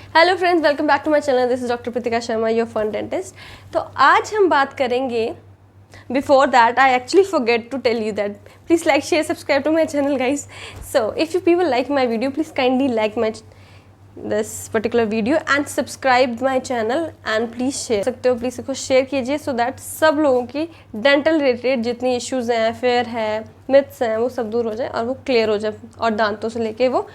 Hello friends, welcome back to my channel. This is doctor Pritika Sharma, your fun dentist. तो आज हम बात करेंगे, before that I actually forget to tell you that please like share subscribe to my channel guys. So if you people like my video, please kindly like my this particular video and subscribe my channel and please share सकते हो, please इसको share कीजिए so that सब लोगों की dental related जितनी issues हैं, fair है, मिथ्स हैं, वो सब दूर हो जाए और वो क्लियर हो जाए और दांतों से लेके वो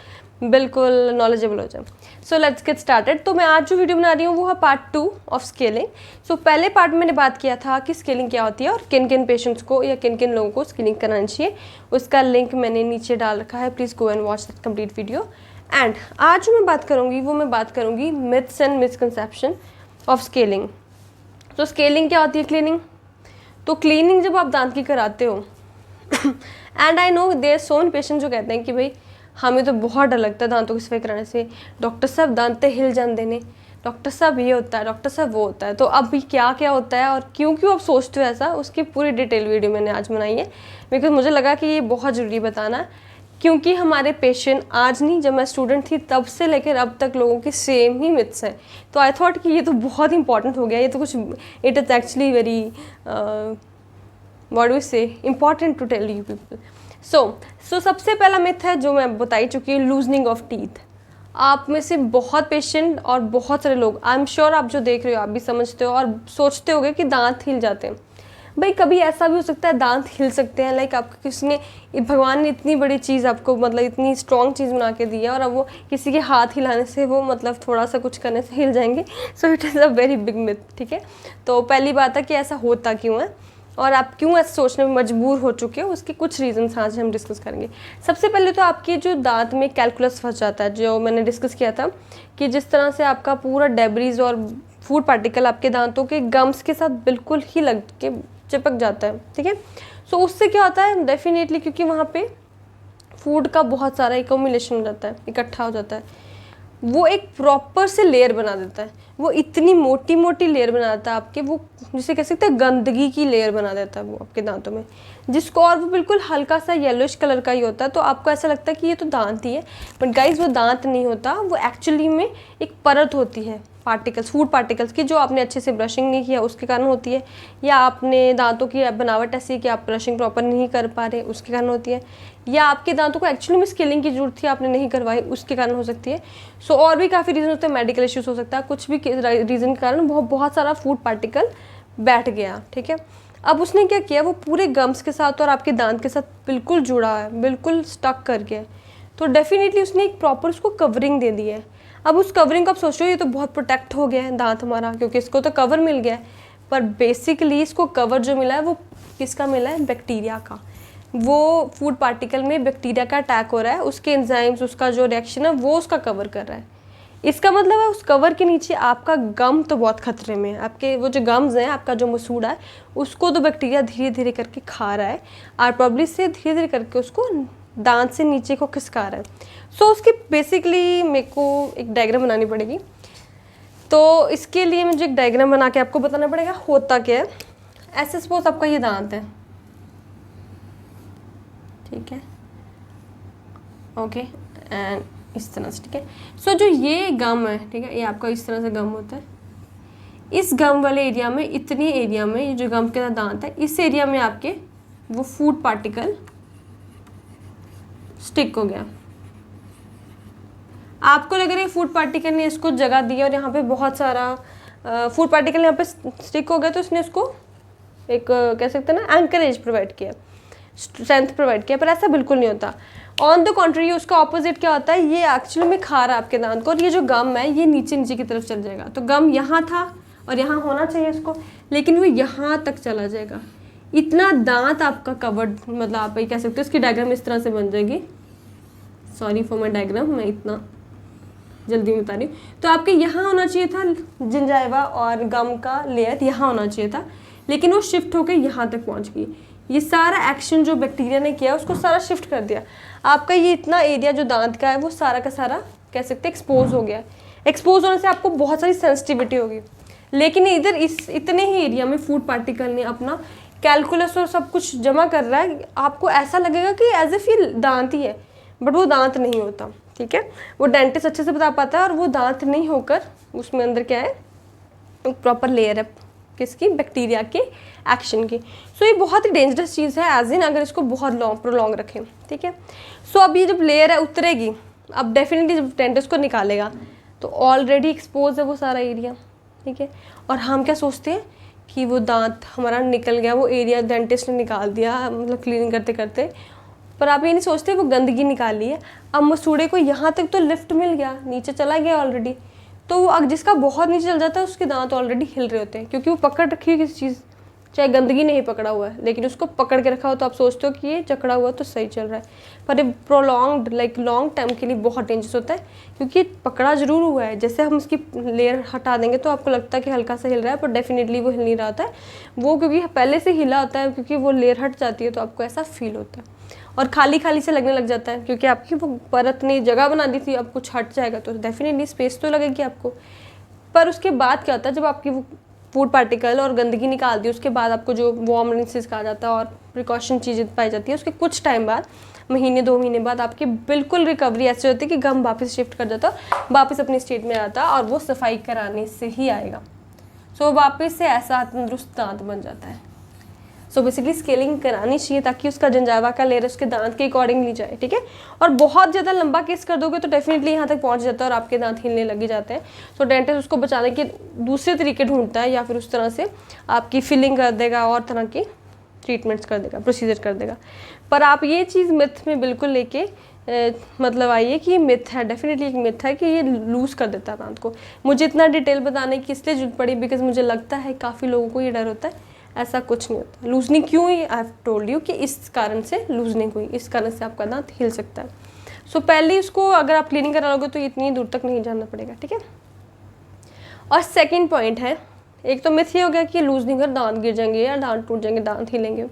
बिल्कुल नॉलेजेबल हो जाए। So let's get started. तो मैं आज जो वीडियो बना रही हूँ वो है पार्ट 2 ऑफ स्केलिंग। सो पहले पार्ट में मैंने बात किया था कि स्केलिंग क्या होती है और किन किन पेशेंट्स को या किन किन लोगों को स्केलिंग करानी चाहिए। उसका लिंक मैंने नीचे डाल रखा है, please go and watch that complete video. And आज जो मैं बात करूँगी वो मैं बात करूँगी myths and misconception of scaling. तो स्केलिंग क्या होती है? क्लीनिंग। तो क्लीनिंग जब आप दांत की कराते हो and I know there so many patient जो कहते हैं कि भाई हमें तो बहुत डर लगता है दांतों की सफाई कराने से, डॉक्टर साहब दांत हिल जान देने, डॉक्टर साहब ये होता है, डॉक्टर साहब वो होता है। तो अभी क्या क्या होता है और क्यों क्यों आप सोचते हो ऐसा, उसकी पूरी डिटेल वीडियो मैंने आज बनाई है, बिकॉज मुझे लगा कि ये बहुत ज़रूरी बताना, क्योंकि हमारे पेशेंट आज नहीं, जब मैं स्टूडेंट थी तब से लेकर अब तक लोगों की सेम ही मिथ्स हैं। तो आई थॉट कि ये तो बहुत इंपॉर्टेंट हो गया, ये तो कुछ it is actually very what do we say important to tell you people. So सबसे पहला मिथ है जो मैं बताई चुकी हूँ, लूजनिंग ऑफ टीथ। आप में से बहुत पेशेंट और बहुत सारे लोग, आई एम श्योर आप जो देख रहे हो आप भी समझते हो और सोचते होगे कि दांत हिल जाते हैं। भाई कभी ऐसा भी हो सकता है दांत हिल सकते हैं, लाइक आपको किसी ने, भगवान ने इतनी बड़ी चीज़ आपको मतलब इतनी स्ट्रॉन्ग चीज़ बना के दी है और अब वो किसी के हाथ हिलाने से वो मतलब थोड़ा सा कुछ करने से हिल जाएंगे। So it is a very big myth. ठीक है, तो पहली बात है कि ऐसा होता क्यों है और आप क्यों ऐसा सोचने में मजबूर हो चुके हो, उसके कुछ रीजंस आज हम डिस्कस करेंगे। सबसे पहले तो आपके जो दांत में कैलकुलस फंस जाता है, जो मैंने डिस्कस किया था कि जिस तरह से आपका पूरा डेब्रीज और फूड पार्टिकल आपके दांतों के गम्स के साथ बिल्कुल ही लग के चिपक जाता है। ठीक है, सो उससे क्या होता है, डेफिनेटली क्योंकि वहाँ पे फूड का बहुत सारा एक्यूमुलेशन हो जाता है, इकट्ठा हो जाता है, वो एक प्रॉपर से लेयर बना देता है, वो इतनी मोटी मोटी लेयर बना देता है आपके, वो जिसे कह सकते हैं गंदगी की लेयर बना देता है वो आपके दांतों में, जिसको, और वो बिल्कुल हल्का सा येलोइश कलर का ही होता है। तो आपको ऐसा लगता है कि ये तो दांत ही है, बट गाइज वो दांत नहीं होता, वो एक्चुअली में एक परत होती है पार्टिकल्स, फूड पार्टिकल्स की, जो आपने अच्छे से ब्रशिंग नहीं किया उसके कारण होती है, या आपने दांतों की बनावट ऐसी है कि आप ब्रशिंग प्रॉपर नहीं कर पा रहे उसके कारण होती है, या आपके दांतों को एक्चुअली में स्केलिंग की जरूरत थी आपने नहीं करवाई उसके कारण हो सकती है। सो और भी काफ़ी रीज़न होते हैं, मेडिकल इश्यूज हो सकता है, कुछ भी रीज़न के कारण बहुत सारा फूड पार्टिकल बैठ गया। ठीक है, अब उसने क्या किया, वो पूरे गम्स के साथ और आपके दांत के साथ बिल्कुल जुड़ा है, बिल्कुल स्टक कर गया, तो डेफिनेटली उसने एक प्रॉपर उसको कवरिंग दे दी है। अब उस कवरिंग को आप सोच रहे हो ये तो बहुत प्रोटेक्ट हो गया है दांत हमारा, क्योंकि इसको तो कवर मिल गया है, पर बेसिकली इसको कवर जो मिला है वो किसका मिला है? बैक्टीरिया का। वो फूड पार्टिकल में बैक्टीरिया का अटैक हो रहा है, उसके एंजाइम्स, उसका जो रिएक्शन है वो उसका कवर कर रहा है। इसका मतलब है उस कवर के नीचे आपका गम तो बहुत खतरे में है, आपके वो जो गम्स हैं, आपका जो मसूड़ा है उसको तो बैक्टीरिया धीरे धीरे करके खा रहा है और प्रॉब्ली से धीरे धीरे करके उसको दांत से नीचे को खिसका रहा है। सो उसकी बेसिकली मेरे को एक डायग्राम बनानी पड़ेगी, तो इसके लिए मुझे एक डायग्राम बना के आपको बताना पड़ेगा होता क्या है। ऐसे सपोज आपका ये दांत है, ठीक है, ओके, एंड इस तरह से, ठीक है। सो जो ये गम है, ठीक है, ये आपका इस तरह से गम होता है, इस गम वाले एरिया में, इतनी एरिया में, ये जो गम के दांत है, इस एरिया में आपके वो फूड पार्टिकल स्टिक हो गया। आपको लग रहा है फूड पार्टिकल ने इसको जगह दी और यहाँ पे बहुत सारा फूड पार्टिकल यहाँ पे स्टिक हो गया, तो उसने उसको एक कह सकते हैं ना एंकरेज प्रोवाइड किया, स्ट्रेंथ प्रोवाइड किया, पर ऐसा बिल्कुल नहीं होता। ऑन द कॉन्ट्री उसका ऑपोजिट क्या होता है, ये एक्चुअली में खा रहा है आपके दांत को, और ये जो गम है ये नीचे नीचे की तरफ चल जाएगा। तो गम यहाँ था और यहाँ होना चाहिए इसको, लेकिन वो यहाँ तक चला जाएगा, इतना दांत आपका कवर्ड, मतलब आप ये कह सकते हो इसकी डायग्राम इस तरह से बन जाएगी। सॉरी फॉर माई डायग्राम, मैं इतना जल्दी में बता रही हूँ। तो आपके यहाँ होना चाहिए था जिंजाइवा और गम का लेयर, यहाँ होना चाहिए था, लेकिन वो शिफ्ट होकर यहाँ तक पहुँच गई। ये सारा एक्शन जो बैक्टीरिया ने किया उसको सारा शिफ्ट कर दिया। आपका ये इतना एरिया जो दांत का है वो सारा का सारा कह सकते हैं एक्सपोज हो गया। एक्सपोज होने से आपको बहुत सारी सेंसिटिविटी होगी, लेकिन इधर इस इतने ही एरिया में फूड पार्टिकल ने अपना कैलकुलस और सब कुछ जमा कर रहा है। आपको ऐसा लगेगा कि एज इफ ये दांत ही है, बट वो दांत नहीं होता। ठीक है, वो डेंटिस्ट अच्छे से बता पाता है, और वो दांत नहीं होकर उसमें अंदर क्या है, एक प्रॉपर लेयर है किसकी, बैक्टीरिया के एक्शन की। सो ये बहुत ही डेंजरस चीज़ है, एज इन अगर इसको बहुत लॉन्ग प्रोलॉन्ग रखें, ठीक है। सो अब ये जब लेयर है उतरेगी, अब डेफिनेटली जब डेंटिस्ट को निकालेगा तो ऑलरेडी एक्सपोज है वो सारा एरिया, ठीक है। और हम क्या सोचते हैं कि वो दांत हमारा निकल गया, वो एरिया डेंटिस्ट ने निकाल दिया, मतलब क्लीनिंग करते करते, पर आप ये नहीं सोचते वो गंदगी निकाली है। अब मसूड़े को यहाँ तक तो लिफ्ट मिल गया, नीचे चला गया ऑलरेडी, तो वो जिसका बहुत नीचे चल जाता है उसके दांत ऑलरेडी हिल रहे होते हैं, क्योंकि वो पकड़ रखी है किसी चीज़, चाहे गंदगी नहीं पकड़ा हुआ है लेकिन उसको पकड़ के रखा हो, तो आप सोचते हो कि ये जकड़ा हुआ तो सही चल रहा है, पर ये प्रोलॉन्ग्ड लाइक लॉन्ग टाइम के लिए बहुत डेंजरस होता है, क्योंकि पकड़ा जरूर हुआ है। जैसे हम इसकी लेयर हटा देंगे तो आपको लगता है कि हल्का सा हिल रहा है, पर डेफिनेटली वो हिल नहीं रहा होता है, वो क्योंकि पहले से हिला होता है, क्योंकि वो लेयर हट जाती है तो आपको ऐसा फील होता है, और खाली खाली से लगने लग जाता है, क्योंकि आपकी वो परत ने जगह बना दी थी, अब कुछ हट जाएगा तो डेफिनेटली स्पेस तो लगेगी आपको। पर उसके बाद क्या होता है, जब आपकी वो फूड पार्टिकल और गंदगी निकाल दी, उसके बाद आपको जो वार्म रिंसेस कहा जाता है और प्रिकॉशन चीज़ें पाई जाती है, उसके कुछ टाइम बाद, महीने 2 महीने बाद आपकी बिल्कुल रिकवरी ऐसी होती है कि गम वापस शिफ्ट कर जाता, वापस अपनी स्टेट में आता, और वो सफाई कराने से ही आएगा। सो वापस से ऐसा तंदुरुस्त दांत बन जाता है। सो बेसिकली स्केलिंग करानी चाहिए ताकि उसका जंजावा का लेयर उसके दांत के अकॉर्डिंग ली जाए, ठीक है। और बहुत ज़्यादा लंबा केस कर दोगे तो डेफिनेटली यहाँ तक पहुँच जाता है और आपके दांत हिलने लग जाते हैं। सो डेंटिस्ट उसको बचाने के दूसरे तरीके ढूंढता है, या फिर उस तरह से आपकी फिलिंग कर देगा और तरह की ट्रीटमेंट्स कर देगा, प्रोसीजर कर देगा। पर आप ये चीज़ मिथ में बिल्कुल लेके मतलब आइए कि ये मिथ है, डेफिनेटली एक मिथ है कि ये लूज़ कर देता है दांत को। मुझे इतना डिटेल बताने की इसलिए जरूरत पड़ी बिकॉज मुझे लगता है काफ़ी लोगों को ये डर होता है, ऐसा कुछ नहीं होता। लूजनिंग क्यों हुई, आई हैव टोल्ड यू कि इस कारण से लूजनिंग हुई, इस कारण से आपका दांत हिल सकता है। सो पहले इसको अगर आप क्लीनिंग कराओगे तो इतनी दूर तक नहीं जाना पड़ेगा, ठीक है। और सेकंड पॉइंट है, एक तो मिथ ये हो गया कि लूजनिंग कर दांत गिर जाएंगे या दांत टूट जाएंगे, दांत हिलेंगे।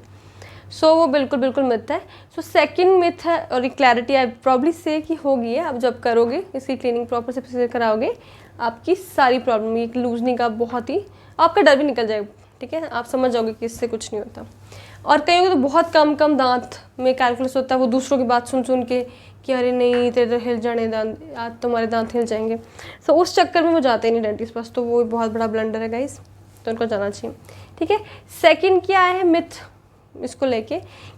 सो वो बिल्कुल बिल्कुल मिथ है। सो सेकंड मिथ है, और क्लैरिटी आई प्रॉब्ली से कि होगी है, आप जब करोगे इसकी क्लीनिंग प्रॉपर से प्रोसीजर कराओगे, आपकी सारी प्रॉब्लम ये लूजनिंग का बहुत ही आपका डर भी निकल जाएगा, ठीक है। आप समझ जाओगे कि इससे कुछ नहीं होता। और कईयों को तो बहुत कम दांत में कैलकुलस होता है, वो दूसरों की बात सुन के कि अरे नहीं तेरे हिल जाने दांत, आज तुम्हारे दांत हिल जाएंगे। सो उस चक्कर में वो जाते ही नहीं डेंटिस्ट पास, तो वो बहुत बड़ा ब्लंडर है गाइस, तो उनको जाना चाहिए, ठीक है। सेकंड क्या है मिथ इसको लेके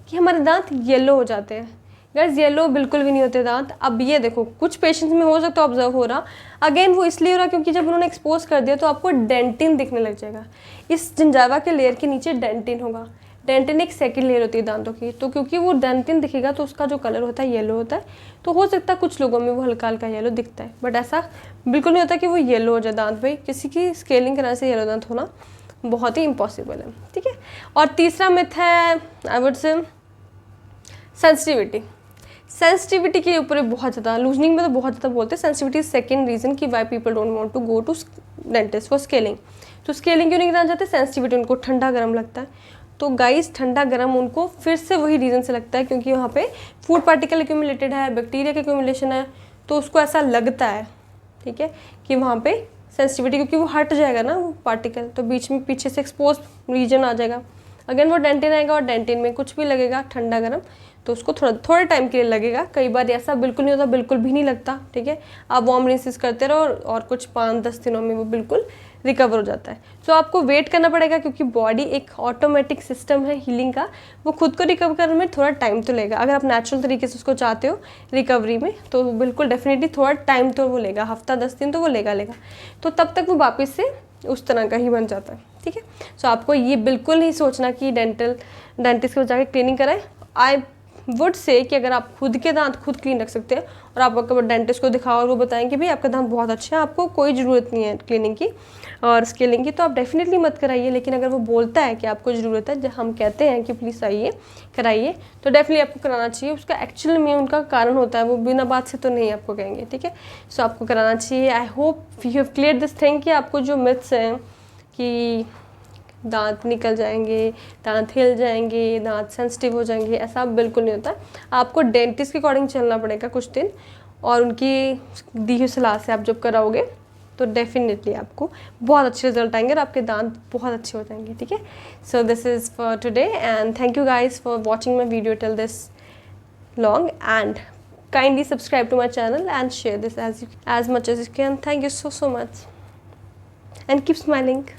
कि हमारे दांत येलो हो जाते हैं। गाइस येलो बिल्कुल भी नहीं होते दांत। अब ये देखो कुछ पेशेंट्स में हो सकता है ऑब्जर्व हो रहा, अगेन वो इसलिए हो रहा क्योंकि जब उन्होंने एक्सपोज कर दिया तो आपको डेंटिन दिखने लग जाएगा। इस जंजावा के लेयर के नीचे डेंटिन होगा। डेंटिन एक सेकंड लेयर होती है दांतों की, तो क्योंकि वो डेंटिन दिखेगा तो उसका जो कलर होता है येलो होता है। तो हो सकता है कुछ लोगों में वो हल्का हल्का येलो दिखता है, बट ऐसा बिल्कुल नहीं होता कि वो येलो हो जाए दांत। भाई किसी की स्केलिंग कराने से येलो दांत होना बहुत ही इम्पॉसिबल है, ठीक है। और तीसरा मिथ है आई वुड से सेंसिटिविटी के ऊपर बहुत ज़्यादा लूजनिंग में तो बहुत ज़्यादा बोलते हैं। सेंसिटिविटी इज सेकंड रीज़न कि why people don't want to go to dentist for scaling. तो स्केलिंग क्यों नहीं कराना चाहते, सेंसिटिविटी, उनको ठंडा गर्म लगता है। तो गाइस ठंडा गर्म उनको फिर से वही रीज़न से लगता है क्योंकि वहाँ पे फूड पार्टिकल एक्यूमुलेटेड है, बैक्टीरिया का एक्यूमुलेशन है, तो उसको ऐसा लगता है, ठीक है, कि वहाँ पे सेंसिटिविटी, क्योंकि वो हट जाएगा ना वो पार्टिकल, तो बीच में पीछे से एक्सपोज रीजन आ जाएगा। अगेन वो डेंटिन आएगा और डेंटिन में कुछ भी लगेगा ठंडा गर्म, तो उसको थोड़े टाइम के लिए लगेगा। कई बार ऐसा बिल्कुल नहीं होता, बिल्कुल भी नहीं लगता, ठीक है। आप वार्म रिंसेस करते रहो और कुछ 5-10 दिनों में वो बिल्कुल रिकवर हो जाता है। तो आपको वेट करना पड़ेगा क्योंकि बॉडी एक ऑटोमेटिक सिस्टम है हीलिंग का, वो खुद को रिकवर करने में थोड़ा टाइम तो लेगा। अगर आप नेचुरल तरीके से उसको चाहते हो रिकवरी में तो बिल्कुल डेफिनेटली थोड़ा टाइम तो वो लेगा, हफ्ता 10 दिन तो वो लेगा। तो तब तक वो वापस से उस तरह का ही बन जाता है, ठीक है। सो आपको ये बिल्कुल नहीं सोचना कि डेंटिस्ट को जाके क्लीनिंग कराएं। आई वुड से कि अगर आप खुद के दांत खुद क्लीन रख सकते हैं और आप अगर डेंटिस्ट को दिखाओ और वो बताएं कि भाई आपका दांत बहुत अच्छा है, आपको कोई ज़रूरत नहीं है क्लीनिंग की और स्केलिंग की, तो आप डेफिनेटली मत कराइए। लेकिन अगर वो बोलता है कि आपको ज़रूरत है, जब हम कहते हैं कि प्लीज़ आइए कराइए, तो डेफिनेटली आपको कराना चाहिए। उसका एक्चुअल में उनका कारण होता है, वो बिना बात से तो नहीं आपको कहेंगे, ठीक है। सो आपको कराना चाहिए। I hope you have clear this thing कि आपको जो मिथ्स हैं कि दांत निकल जाएंगे, दांत हिल जाएंगे, दांत सेंसिटिव हो जाएंगे, ऐसा बिल्कुल नहीं होता। आपको डेंटिस्ट के अकॉर्डिंग चलना पड़ेगा कुछ दिन, और उनकी दी हुई सलाह से आप जब कराओगे तो डेफिनेटली आपको बहुत अच्छे रिजल्ट आएंगे और आपके दांत बहुत अच्छे हो जाएंगे, ठीक है। So this is for today and thank you guys for watching my video till this long, and kindly subscribe to my channel and share this as much as you can. Thank you so much, and keep smiling.